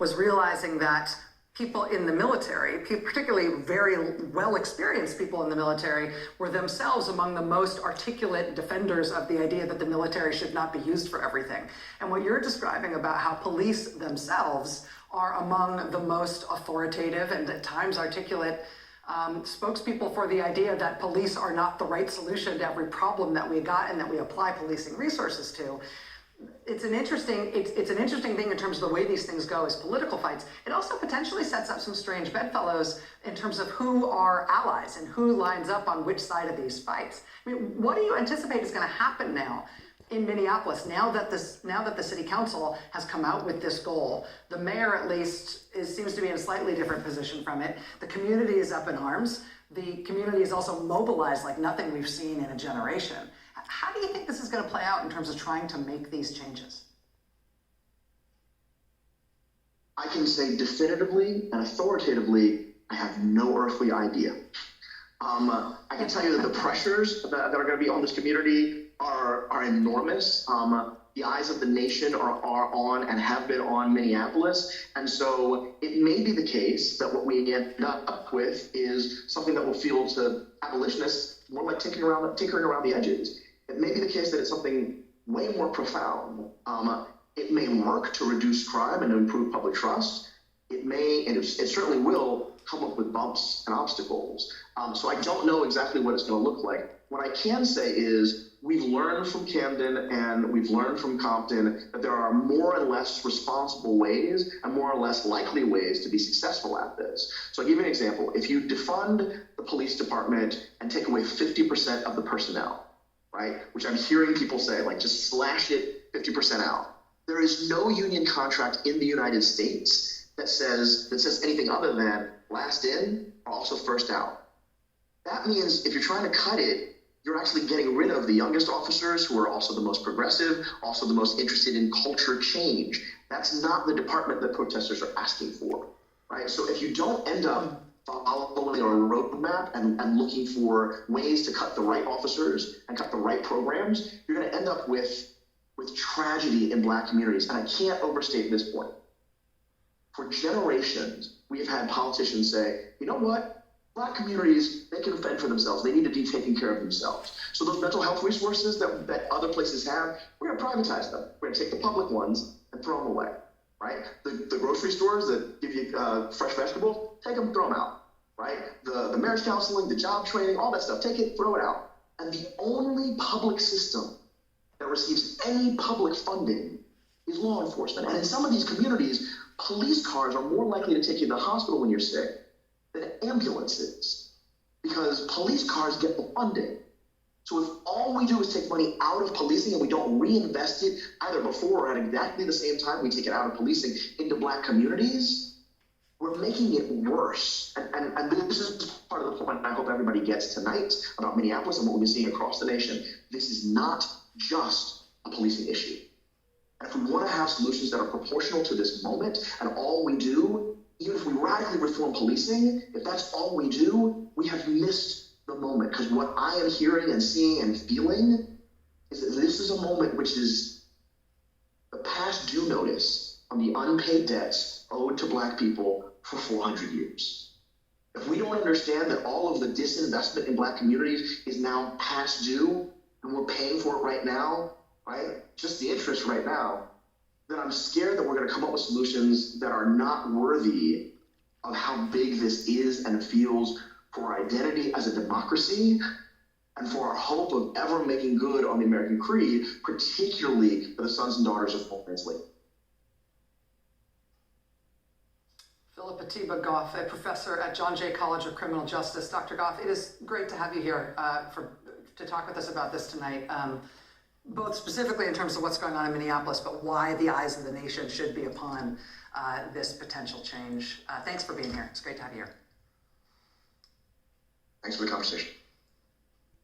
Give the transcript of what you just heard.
was realizing that people in the military, particularly very well experienced people in the military, were themselves among the most articulate defenders of the idea that the military should not be used for everything. And what you're describing about how police themselves are among the most authoritative and at times articulate spokespeople for the idea that police are not the right solution to every problem that we got and that we apply policing resources to. It's an interesting thing in terms of the way these things go as political fights. It also potentially sets up some strange bedfellows in terms of who are allies and who lines up on which side of these fights. I mean, what do you anticipate is going to happen now in Minneapolis now that the city council has come out with this goal? The mayor, at least, seems to be in a slightly different position from it. The community is up in arms. The community is also mobilized like nothing we've seen in a generation. How do you think this is going to play out in terms of trying to make these changes? I can say definitively and authoritatively, I have no earthly idea. I can tell you that the pressures that are going to be on this community are enormous. The eyes of the nation are on and have been on Minneapolis. And so it may be the case that what we end up with is something that will feel to abolitionists more like tinkering around the edges. It may be the case that it's something way more profound. It may work to reduce crime and to improve public trust. It may, and it certainly will, come up with bumps and obstacles. So I don't know exactly what it's going to look like. What I can say is we've learned from Camden and we've learned from Compton that there are more and less responsible ways and more or less likely ways to be successful at this. So I'll give you an example. If you defund the police department and take away 50% of the personnel, right, which I'm hearing people say, like, just slash it 50% out. There is no union contract in the United States that says anything other than last in or also first out. That means if you're trying to cut it, you're actually getting rid of the youngest officers who are also the most progressive, also the most interested in culture change. That's not the department that protesters are asking for, right? So if you don't end up following a roadmap and looking for ways to cut the right officers and cut the right programs, you're going to end up with tragedy in Black communities. And I can't overstate this point. For generations, we have had politicians say, you know what? Black communities, they can fend for themselves. They need to be taking care of themselves. So those mental health resources that other places have, we're going to privatize them. We're going to take the public ones and throw them away, right? The grocery stores that give you fresh vegetables, take them, throw them out, right? The marriage counseling, the job training, all that stuff, take it, throw it out. And the only public system that receives any public funding is law enforcement. And in some of these communities, police cars are more likely to take you to the hospital when you're sick than ambulances, because police cars get the funding. So if all we do is take money out of policing and we don't reinvest it either before or at exactly the same time we take it out of policing into Black communities, we're making it worse. And this is part of the point I hope everybody gets tonight about Minneapolis and what we've been seeing across the nation. This is not just a policing issue. And if we want to have solutions that are proportional to this moment, and all we do, even if we radically reform policing, if that's all we do, we have missed the moment. Because what I am hearing and seeing and feeling is that this is a moment which is the past due notice on the unpaid debts owed to Black people for 400 years. If we don't understand that all of the disinvestment in Black communities is now past due, and we're paying for it right now, right? Just the interest right now, then I'm scared that we're going to come up with solutions that are not worthy of how big this is and feels for our identity as a democracy and for our hope of ever making good on the American creed, particularly for the sons and daughters of former enslaved. Philip Atiba Goff, a professor at John Jay College of Criminal Justice. Dr. Goff, it is great to have you here to talk with us about this tonight. Both specifically in terms of what's going on in Minneapolis, but why the eyes of the nation should be upon this potential change. Thanks for being here. It's great to have you here. Thanks for the conversation.